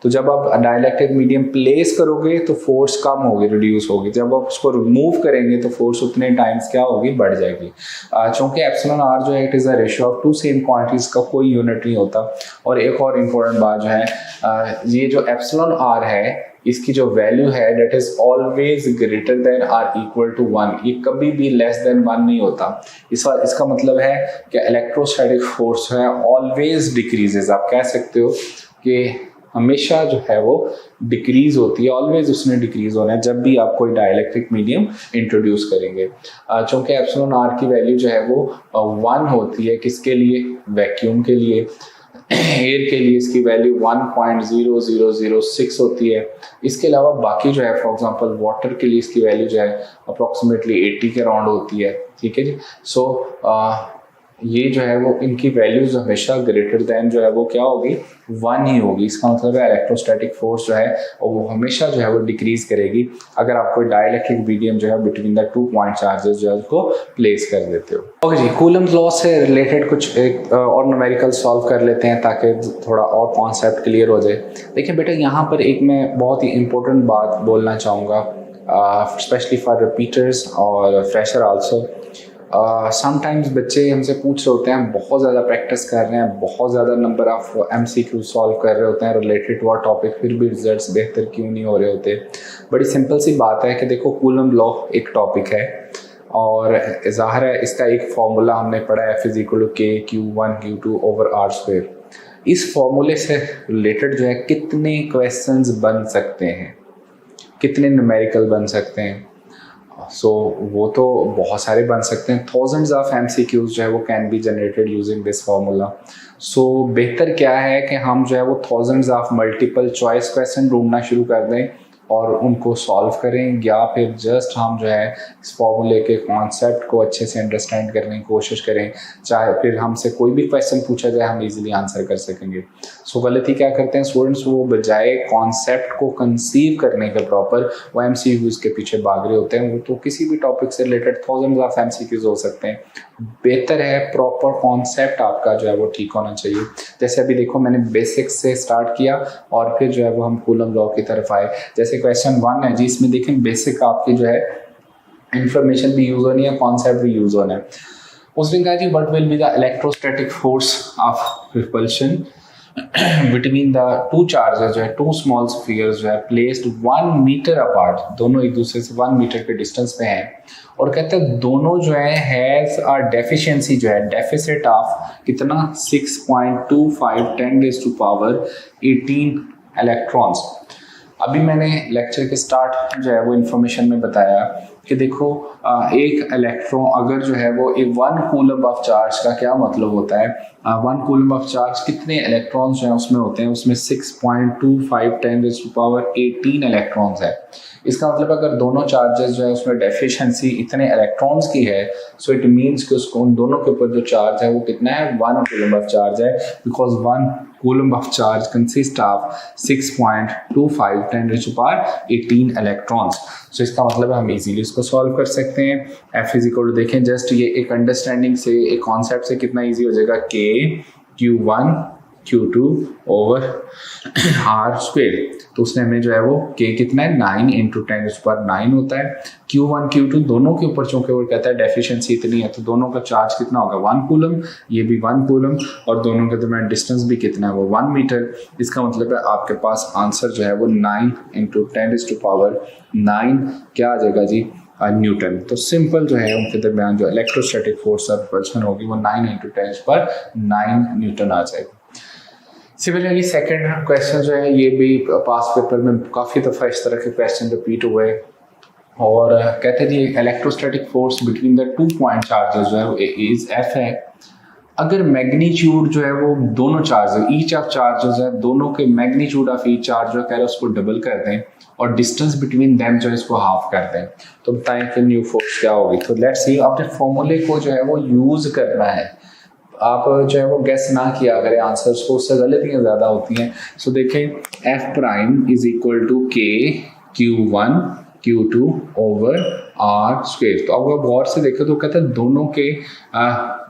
तो जब आप डाइलेक्ट्रिक मीडियम प्लेस करोगे तो फोर्स कम होगी, रिड्यूस होगी। जब आप उसको रिमूव करेंगे तो फोर्स उतने टाइम्स क्या होगी, बढ़ जाएगी। चूंकि ε0 जो है it is a ratio of 2 same quantities का कोई यूनिट नहीं होता। और एक और इम्पोर्टेंट बात जो है, ये जो ε0 है इसकी जो वैल्यू है that is always greater than or equal to 1, ये कभी भी लेस देन 1 नहीं होता। इसका मतलब है कि इलेक्ट्रोस्टैटिक फोर्स है ऑलवेज डिक्रीजेज, आप कह सकते हो कि हमेशा जो है वो डिक्रीज होती है, ऑलवेज उसने डिक्रीज होना है जब भी आप कोई डाइलेक्ट्रिक मीडियम इंट्रोड्यूस करेंगे। चूँकि एप्सिलॉन आर की वैल्यू जो है वो 1 होती है, किसके लिए, वैक्यूम के लिए। एयर के लिए इसकी वैल्यू 1.0006 होती है। इसके अलावा बाकी जो है फॉर एग्जांपल वाटर के लिए इसकी वैल्यू जो है अप्रॉक्सीमेटली 80 के अराउंड होती है, ठीक है जी। सो ये जो है वो इनकी वैल्यूज हमेशा ग्रेटर देन जो है वो क्या होगी, 1 ही होगी। इसका मतलब है इलेक्ट्रोस्टैटिक फोर्स जो है वो हमेशा जो है वो डिक्रीज करेगी अगर आप कोई डाइलेक्ट्रिक मीडियम जो है बिटवीन द 2 पॉइंट चार्जेस जो है उसको प्लेस कर देते हो। ओके जी, कूलम्स लॉ से रिलेटेड कुछ एक और न्यूमेरिकल सॉल्व कर लेते हैं ताकि थोड़ा और कॉन्सेप्ट क्लियर हो जाए। देखिए बेटा, यहाँ पर एक मैं बहुत ही इंपॉर्टेंट बात बोलना चाहूँगा, स्पेशली फॉर रिपीटर्स और फ्रेशर आल्सो। समटाइम्स बच्चे हमसे पूछ रहे होते हैं, बहुत ज़्यादा प्रैक्टिस कर रहे हैं, बहुत ज़्यादा नंबर ऑफ MCQ सॉल्व कर रहे होते हैं रिलेटेड टू आवर टॉपिक, फिर भी रिजल्ट्स बेहतर क्यों नहीं हो रहे होते। बड़ी सिंपल सी बात है कि देखो, कूलम लॉ एक टॉपिक है और ज़ाहिर है इसका एक फार्मूला हमने पढ़ा है, F = K Q1 Q2 over R²। इस फार्मूले से रिलेटेड जो है कितने क्वेश्चंस बन सकते हैं, कितने न्यूमेरिकल बन सकते हैं। वो तो बहुत सारे बन सकते हैं, थाउजेंड्स ऑफ MCQs जो है वो can be generated using this formula. बेहतर क्या है कि हम जो है वो thousands of multiple choice question ढूंढना शुरू कर दें और उनको सॉल्व करें, या फिर जस्ट हम जो है इस फॉर्मूले के कॉन्सेप्ट को अच्छे से अंडरस्टैंड करने की कोशिश करें, चाहे फिर हमसे कोई भी क्वेश्चन पूछा जाए हम इजीली आंसर कर सकेंगे। गलती क्या करते हैं स्टूडेंट्स, वो बजाय कॉन्सेप्ट को कंसीव करने के प्रॉपर वो MCQs के पीछे भाग रहे होते हैं। वो तो किसी भी टॉपिक से रिलेटेड थाउजेंड्स ऑफ MCQs हो सकते हैं। बेहतर है प्रॉपर कॉन्सेप्ट आपका जो है वो ठीक होना चाहिए। जैसे अभी देखो, मैंने बेसिक्स से स्टार्ट किया और फिर जो है वो हम कूलम लॉ की तरफ आए। जैसे क्वेश्चन 1 है जी, इसमें देखें बेसिक आपकी जो है इंफॉर्मेशन भी यूज होनी है, कॉन्सेप्ट भी यूज होना है। उसने कहा जी, what will be the electrostatic force of repulsion between the 2 charges जो है, 2 स्मॉल स्फीयर्स जो है प्लेस्ड 1 मीटर अपार्ट, दोनों एक दूसरे से 1 मीटर के डिस्टेंस पे हैं। और कहते हैं दोनों जो है हैज अ डेफिशिएंसी जो है, डेफिसिट ऑफ कितना, 6.25 10⁻18 इलेक्ट्रॉन्स। अभी मैंने लेक्चर के स्टार्ट जो है वो इन्फॉर्मेशन में बताया कि देखो, एक इलेक्ट्रॉन अगर जो है वो 1 कूलम ऑफ चार्ज का क्या मतलब होता है, 1 कूलम ऑफ चार्ज कितने इलेक्ट्रॉन्स जो है उसमें होते हैं, उसमें 6.25 10⁻18 इलेक्ट्रॉन्स है। इसका मतलब अगर दोनों चार्जेस जो है उसमें डेफिशिएंसी इतने इलेक्ट्रॉन्स की है, सो इट मीन्स कि उसको उन दोनों के ऊपर जो चार्ज है वो कितना है, 1 कूलम ऑफ चार्ज है, because 1 coulomb of charge consist of 6.25 10⁻18 electrons. So इसका मतलब हम इजीली इसको सॉल्व कर सकते हैं। F = देखें जस्ट ये एक अंडरस्टैंडिंग से, एक कॉन्सेप्ट से कितना इजी हो जाएगा, K Q1 Q2 over R²। तो उसने हमें जो है वो K कितना है, 9 × 10⁹ होता है। Q1 Q2 दोनों के ऊपर चूंकि वो कहता है डेफिशिएंसी इतनी है, तो दोनों का चार्ज कितना होगा, 1 कूलम, ये भी 1 कूलम, और दोनों के दरमियान डिस्टेंस भी कितना है, वो 1 मीटर। इसका मतलब है आपके पास आंसर जो है वो 9 × 10⁹ क्या आ जाएगा जी, न्यूटन। तो सिंपल जो है उनके दरमियान जो इलेक्ट्रोस्टैटिक फोर्स ऑफ रिपल्शन होगी वो 9 × 10⁹ न्यूटन आ जाएगी। सिमिलरली सेकंड क्वेश्चन जो है ये भी पास पेपर में काफ़ी दफ़ा इस तरह के क्वेश्चन रिपीट हुए और कहते हैं जी electrostatic force between the 2 point charges जो है इज F है। अगर मैग्नीट्यूड जो है वो दोनों चार्ज, ईच ऑफ चार्जेस है, दोनों के मैग्नीट्यूड ऑफ ईच चार्ज जो कह रहे हैं उसको डबल कर दें और डिस्टेंस बिटवीन देम जो है इसको हाफ कर दें, तो बताएं कि न्यू फोर्स क्या होगी। तो लेट्स सी, अपने फॉर्मूले को जो है वो यूज़ करना है। आप जो है वो गेस ना किया करें आंसर्स को, उससे गलतियाँ ज़्यादा होती हैं। सो देखें, F' = K Q1 Q2 over R²। तो अब आप गौर से देखें तो कहते हैं दोनों के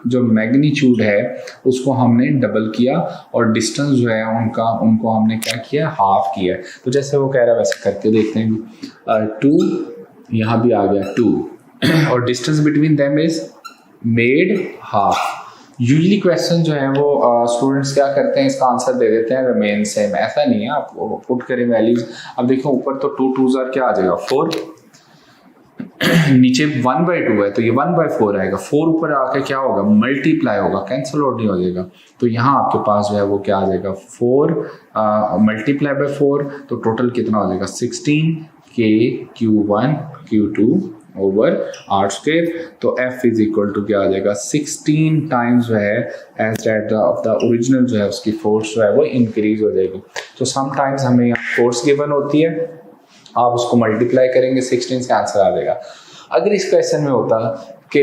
जो मैग्नीट्यूड है उसको हमने डबल किया और डिस्टेंस जो है उनको हमने क्या किया, हाफ किया। तो जैसे वो कह रहा है वैसे करके देखते हैं। 2 यहाँ भी आ गया 2 और distance between them is made half. Usually question जो है वो स्टूडेंट्स क्या करते हैं, इसका आंसर दे देते हैं रिमेन सेम। ऐसा नहीं है, आप पुट करें वैल्यूज। अब देखो ऊपर तो 2 2 क्या आ जाएगा 4, नीचे 1/2 है तो ये 1/4 आएगा। 4 ऊपर आके क्या होगा, मल्टीप्लाई होगा, कैंसिल आउट नहीं हो जाएगा। तो यहाँ आपके पास जो है वो क्या आ जाएगा 4 मल्टीप्लाई बाय 4, तो टोटल कितना हो जाएगा 16k Q1 Q2 over are square. तो f इज इक्वल टू क्या आ जाएगा 16 टाइम्स जो है as that of the original जो है उसकी फोर्स जो है वो इंक्रीज हो जाएगी। तो समटाइम्स हमें यहाँ फोर्स गिवन होती है, आप उसको मल्टीप्लाई करेंगे 16 से आंसर आ जाएगा। अगर इस क्वेश्चन में होता कि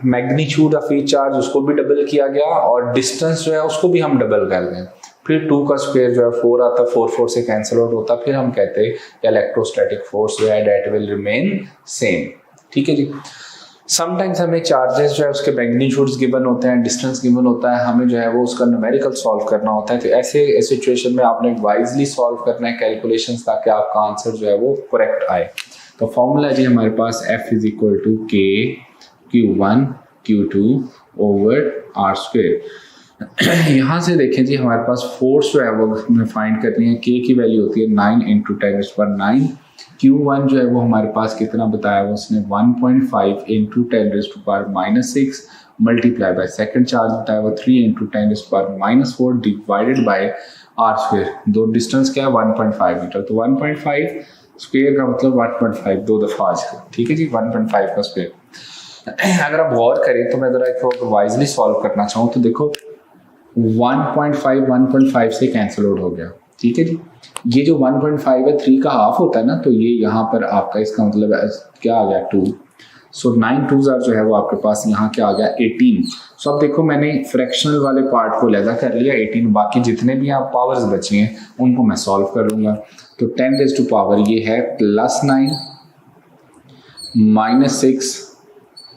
मैग्नीट्यूड ऑफ ईच चार्ज उसको भी डबल किया गया और डिस्टेंस जो है उसको भी हम डबल कर दें, फिर 2 का स्क्वायर जो है 4 आता, 4 4 से कैंसिल आउट होता, फिर हम कहते हैं इलेक्ट्रोस्टैटिक फोर्स जो है दैट विल रिमेन सेम। ठीक है जी। समटाइम्स हमें चार्जेस जो है उसके मैग्नीट्यूड्स गिवन होते हैं, डिस्टेंस गिवन होता है, हमें जो है वो उसका न्यूमेरिकल सॉल्व करना होता है। तो ऐसे सिचुएशन में आपने वाइजली सॉल्व करना है कैलकुलेशंस, ताकि आपका आंसर जो है वो करेक्ट आए। तो फॉर्मूला जी हमारे पास f is equal to k Q1 Q2 over are square. यहाँ से देखें जी हमारे पास फोर्स जो है वो हमें फाइंड करनी है। k की वैल्यू होती है 9 × 10⁻⁹। Q1 जो है वो हमारे पास कितना बताया वो उसने 1.5 × 10⁻⁻6 मल्टीप्लाई बाय सेकंड चार्ज बताया वो 3 × 10⁻⁴ डिवाइडेड बाय आर स्क्वायर। दो डिस्टेंस क्या है 1.5 मीटर, तो 1.5 स्क्वायर का मतलब 1.5 दो दफा आ जाएगा। ठीक है जी, 1.5 का स्क्वायर। अगर आप गौर करें तो मैं जरा एक वाइजली सॉल्व करना चाहूँ तो देखो 1.5 से कैंसिल आउट हो गया। ठीक है जी, ये जो 1.5 है 3 का हाफ होता है ना, तो ये यहाँ पर आपका इसका मतलब क्या आ गया 2। सो 9 2 जो है वो आपके पास यहाँ क्या आ गया 18। सो अब देखो मैंने फ्रैक्शनल वाले पार्ट को अलग कर लिया 18, बाकी जितने भी आप पावर्स बची हैं उनको मैं सॉल्व कर लूँगा। तो 10⁻⁴ ये है +9 -6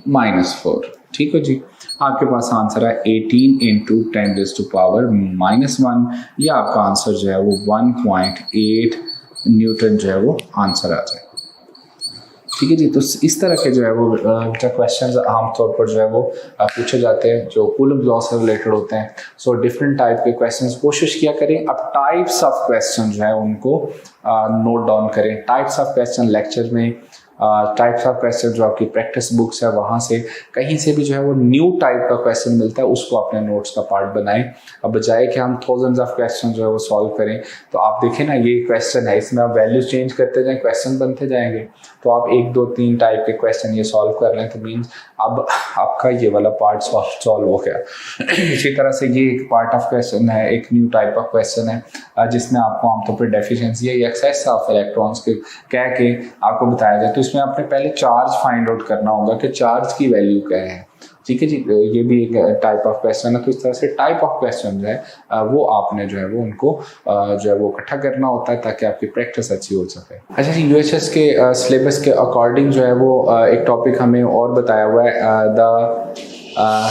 -4। ठीक है जी, आपके पास आंसर है 18 × 10⁻⁻1। ये आपका आंसर जो है वो 1.8 न्यूटन जो है वो आंसर आ जाएगा। ठीक है जी, तो इस तरह के जो है वो क्वेश्चंस आमतौर पर जो है वो पूछे जाते हैं जो कूलम लॉ से रिलेटेड होते हैं। सो डिफरेंट टाइप के क्वेश्चंस कोशिश किया करें। अब टाइप्स ऑफ क्वेश्चन जो है उनको नोट डाउन करें। टाइप्स ऑफ क्वेश्चन लेक्चर में टाइप्स ऑफ क्वेश्चन जो आपकी प्रैक्टिस बुक्स है वहाँ से कहीं से भी जो है वो न्यू टाइप का क्वेश्चन मिलता है उसको अपने नोट्स का पार्ट बनाएं। अब बजाय कि हम थाउजेंड्स ऑफ क्वेश्चन जो है वो सॉल्व करें, तो आप देखें ना ये क्वेश्चन है, इसमें आप वैल्यूज चेंज करते जाएं, क्वेश्चन बनते जाएंगे। तो आप 1 2 3 टाइप के क्वेश्चन ये सॉल्व कर लें तो मीन्स अब आपका ये वाला पार्ट सॉल्व हो गया। इसी तरह से ये एक पार्ट ऑफ क्वेश्चन है, एक न्यू टाइप ऑफ क्वेश्चन है जिसमें आपको आमतौर पर डेफिशिएंसी या एक्सेस ऑफ इलेक्ट्रॉन्स के कह के आपको बताया जाए। तो इसमें आपने पहले चार्ज फाइंड आउट करना होगा कि चार्ज की वैल्यू क्या है। ठीक है जी, ये भी एक टाइप ऑफ क्वेश्चन है। तो इस तरह से टाइप ऑफ क्वेश्चन जो है वो आपने जो है वो उनको जो है वो इकट्ठा करना होता है ताकि आपकी प्रैक्टिस अच्छी हो सके। अच्छा जी, यूएचएस के सिलेबस के अकॉर्डिंग जो है वो एक टॉपिक हमें और बताया हुआ है, the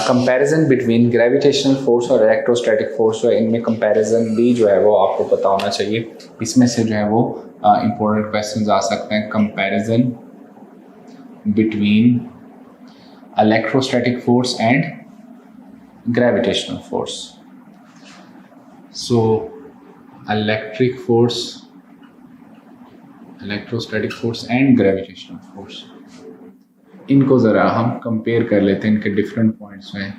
comparison between gravitational force और इलेक्ट्रोस्टैटिक फोर्स। जो है इनमें कंपैरिजन भी जो है वो आपको पता होना चाहिए। इसमें से जो है वो इंपॉर्टेंट क्वेश्चन आ सकते हैं। Comparison between electrostatic force and gravitational force. So electric force, electrostatic force and gravitational force, इनको ज़रा हम कंपेयर कर लेते हैं, इनके डिफरेंट पॉइंट्स में।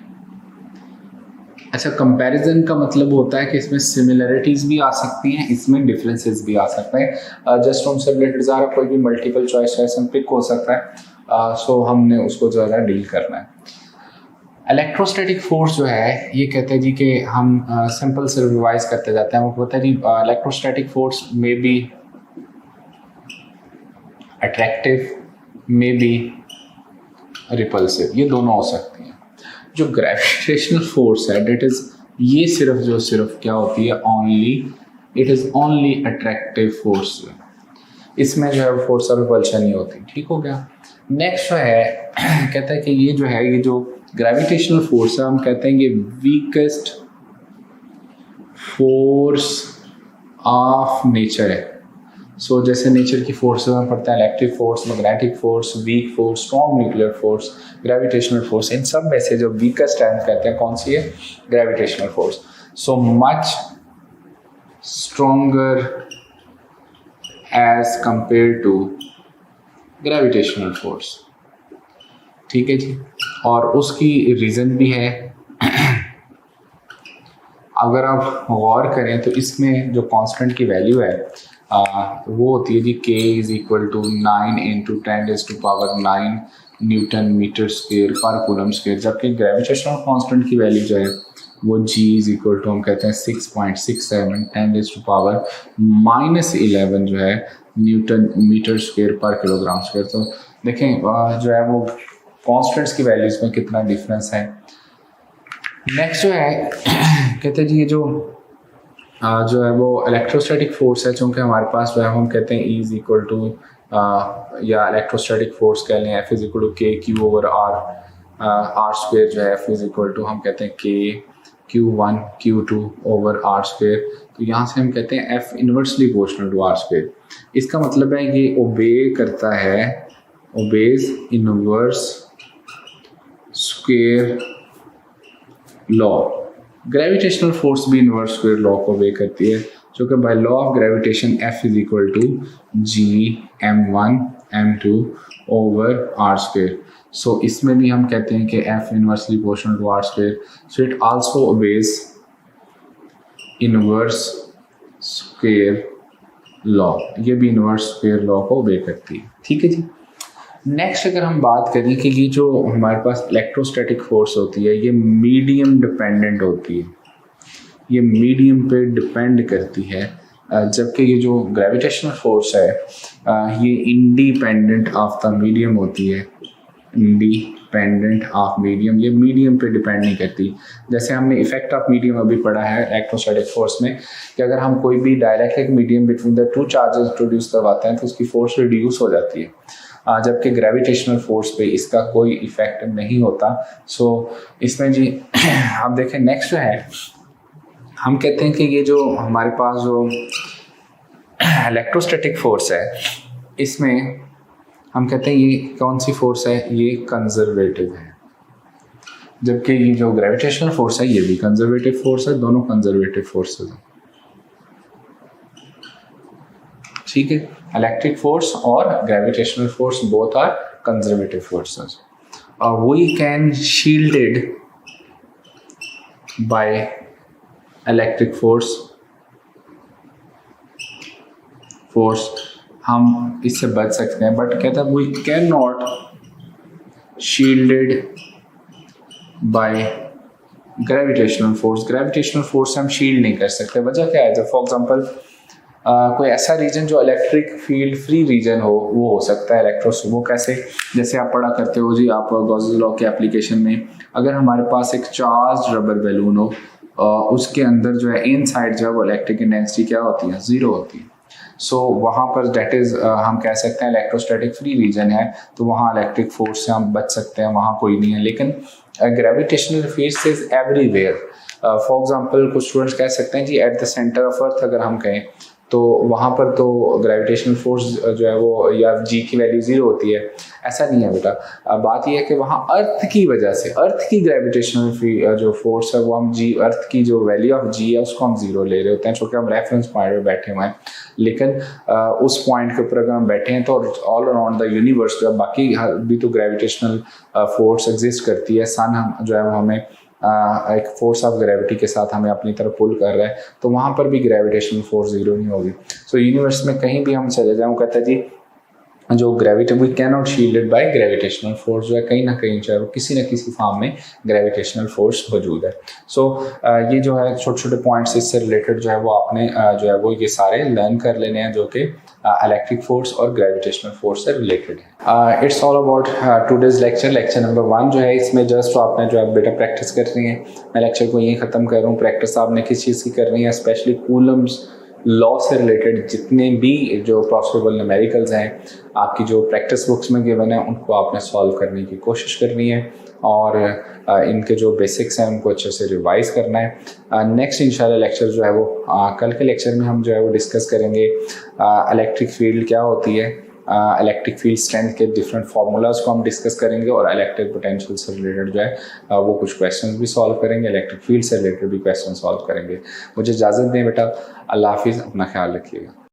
अच्छा, कंपैरिजन का मतलब होता है कि इसमें सिमिलरिटीज़ भी आ सकती हैं, इसमें डिफरेंसेस भी आ सकते हैं। जस्ट उनसे रिलेटेड ज़रा कोई भी मल्टीपल चॉइस है, पिक हो सकता है। सो हमने उसको जो है डील करना है। इलेक्ट्रोस्टैटिक फोर्स जो है ये कहते हैं जी कि हम सिंपल से रिवाइज करते जाते हैं। वो कहते हैं जी इलेक्ट्रोस्टैटिक फोर्स में बी अट्रैक्टिव, में बी रिपल्सिव, ये दोनों हो सकती हैं। जो ग्रेविटेशनल फोर्स है डेट इज ये सिर्फ क्या होती है, it is only attractive force. इसमें जो है फोर्स ऑफ रिपल्शन नहीं होती। ठीक हो गया। नेक्स्ट जो है कहता है कि ये जो है ये जो ग्रेविटेशनल फोर्स है हम कहते हैं ये वीकेस्ट फोर्स ऑफ नेचर है। सो जैसे नेचर की फोर्सेस में पढ़ते हैं electric force, magnetic force, weak force, strong nuclear force, gravitational force, इन सब में से जो वीकर स्ट्रेंथ कहते हैं कौन सी है? Gravitational force. So much stronger as compare to gravitational force. ठीक है जी. और उसकी रीज़न भी है. अगर आप गौर करें तो इसमें जो कांस्टेंट की वैल्यू है वो होती है जी k is equal to 9 into 10⁻⁹ newton metre square पर कूलम स्क्वेयर, जबकि ग्रेविटेशनल कांस्टेंट की वैल्यू जो है वो g इज इक्वल टू हम कहते हैं 6.67 10⁻11 जो है न्यूटन मीटर स्क्वेयर पर किलोग्राम स्क्वेयर. तो देखें जो है वो कांस्टेंट्स की वैल्यूज में कितना डिफरेंस है. नेक्स्ट जो है कहते हैं जी ये जो है वो इलेक्ट्रोस्टैटिक फोर्स है, चूँकि हमारे पास जो है हम कहते हैं E इज इक्वल टू या इलेक्ट्रोस्टैटिक फोर्स कह लें F इज इक्वल टू के क्यू ओवर आर स्क्वेयर जो है F इज इक्वल टू हम कहते हैं के Q1 Q2 over are square. तो यहाँ से हम कहते हैं F inversely proportional to r square. इसका मतलब है ये obeys inverse square law. Gravitational force भी इनवर्स स्क्वायर लॉ को ओबे करती है, जो कि by law of gravitation F is equal to G m1 m2 over are square. So इसमें भी हम कहते हैं कि F inversely proportional to r square. So it also obeys inverse square law. ये भी इनवर्स स्क्वायर लॉ को obey करती है. ठीक है जी. नेक्स्ट अगर हम बात करें कि ये जो हमारे पास इलेक्ट्रोस्टैटिक फोर्स होती है ये मीडियम डिपेंडेंट होती है, ये मीडियम पे डिपेंड करती है, जबकि ये जो ग्रेविटेशनल फोर्स है ये इंडिपेंडेंट ऑफ द मीडियम होती है. इंडिपेंडेंट ऑफ मीडियम, ये मीडियम पे डिपेंड नहीं करती. जैसे हमने इफेक्ट ऑफ मीडियम अभी पढ़ा है इलेक्ट्रोस्टैटिक फोर्स में कि अगर हम कोई भी dielectric medium between the two charges introduce करवाते हैं तो उसकी फोर्स रिड्यूस हो जाती है, जबकि ग्रेविटेशनल फोर्स पे इसका कोई इफेक्ट नहीं होता. सो इसमें जी आप देखें नेक्स्ट जो है हम कहते हैं कि ये जो हमारे पास जो इलेक्ट्रोस्टैटिक फोर्स है इसमें हम कहते हैं ये कौन सी फोर्स है? ये कंजर्वेटिव है, जबकि ये जो ग्रेविटेशनल फोर्स है ये भी कंजर्वेटिव फोर्स है. दोनों कंजर्वेटिव फोर्सेस हैं. ठीक है. इलेक्ट्रिक फोर्स और gravitational force both are conservative forces. We can shielded by electric force हम इससे बच सकते हैं, बट कहता है we can not shielded by gravitational force. Gravitational force से हम शील्ड नहीं कर सकते. वजह क्या है? जब फॉर एग्जांपल कोई ऐसा रीजन जो इलेक्ट्रिक फील्ड फ्री रीजन हो वो हो सकता है इलेक्ट्रोस. वो कैसे? जैसे आप पढ़ा करते हो जी आप गॉसेस लॉ के एप्लीकेशन में, अगर हमारे पास एक चार्ज रबर बैलून हो उसके अंदर जो है इनसाइड जो है वो इलेक्ट्रिक इंटेंसिटी क्या होती है? 0 होती है. सो वहाँ पर डेट इज़ हम कह सकते हैं इलेक्ट्रोस्टैटिक फ्री रीजन है, तो वहाँ इलेक्ट्रिक फोर्स से हम बच सकते हैं, वहाँ कोई नहीं है. लेकिन gravitational force is everywhere. For example कुछ स्टूडेंट्स कह सकते हैं जी at the center of earth अगर हम कहें तो वहाँ पर तो ग्रेविटेशनल फोर्स जो है वो या जी की वैल्यू 0 होती है. ऐसा नहीं है बेटा. बात यह है कि वहाँ अर्थ की वजह से अर्थ की ग्रेविटेशनल जो फोर्स है वो हम जी अर्थ की जो वैल्यू ऑफ जी है उसको हम 0 ले रहे होते हैं, चूँकि हम रेफरेंस पॉइंट पर बैठे हुए हैं. लेकिन उस पॉइंट के ऊपर अगर हम बैठे हैं तो ऑल अराउंड द यूनिवर्स जो बाकी भी तो ग्रेविटेशनल फोर्स एग्जिस्ट करती है. सन हम जो है वो हमें एक फोर्स ऑफ ग्रेविटी के साथ हमें अपनी तरफ पुल कर रहा है, तो वहाँ पर भी ग्रेविटेशनल फोर्स 0 नहीं होगी. सो यूनिवर्स में कहीं भी हम चले जाएं वो कहता है जी जो gravity we can not shielded by gravitational force जो है कहीं ना कहीं जो है वो किसी न किसी फॉर्म में ग्रेविटेशनल फोर्स मौजूद है. सो ये जो है छोटे छोटे पॉइंट्स इससे रिलेटेड जो है वो आपने जो है वो ये सारे लर्न कर लेने हैं जो कि इलेक्ट्रिक फोर्स और ग्रेविटेशनल फोर्स से रिलेटेड है. It's all about today's lecture number 1 जो है इसमें जस्ट आपने जो है बेटा प्रैक्टिस करनी है. मैं लेक्चर को यहीं ख़त्म कर रहा हूँ. प्रैक्टिस आपने किस चीज़ की करनी है? स्पेशली कूलम्स लॉ से रिलेटेड जितने भी जो पॉसिबल न्यूमेरिकल्स हैं आपकी जो प्रैक्टिस बुक्स में गिवन है उनको आपने सॉल्व करने की कोशिश करनी है और इनके जो बेसिक्स हैं उनको अच्छे से रिवाइज करना है। नेक्स्ट इंशाल्लाह लेक्चर जो है वो कल के लेक्चर में हम जो है वो डिस्कस करेंगे इलेक्ट्रिक फील्ड क्या होती है, इलेक्ट्रिक फील्ड स्ट्रेंथ के डिफरेंट फार्मूलाज को हम डिस्कस करेंगे और इलेक्ट्रिक पोटेंशियल से रिलेटेड जो है वो कुछ क्वेश्चन भी सॉल्व करेंगे, इलेक्ट्रिक फील्ड से रिलेटेड भी क्वेश्चन सॉल्व करेंगे। मुझे इजाज़त दें बेटा, अल्लाह हाफिज़, अपना ख्याल रखिएगा।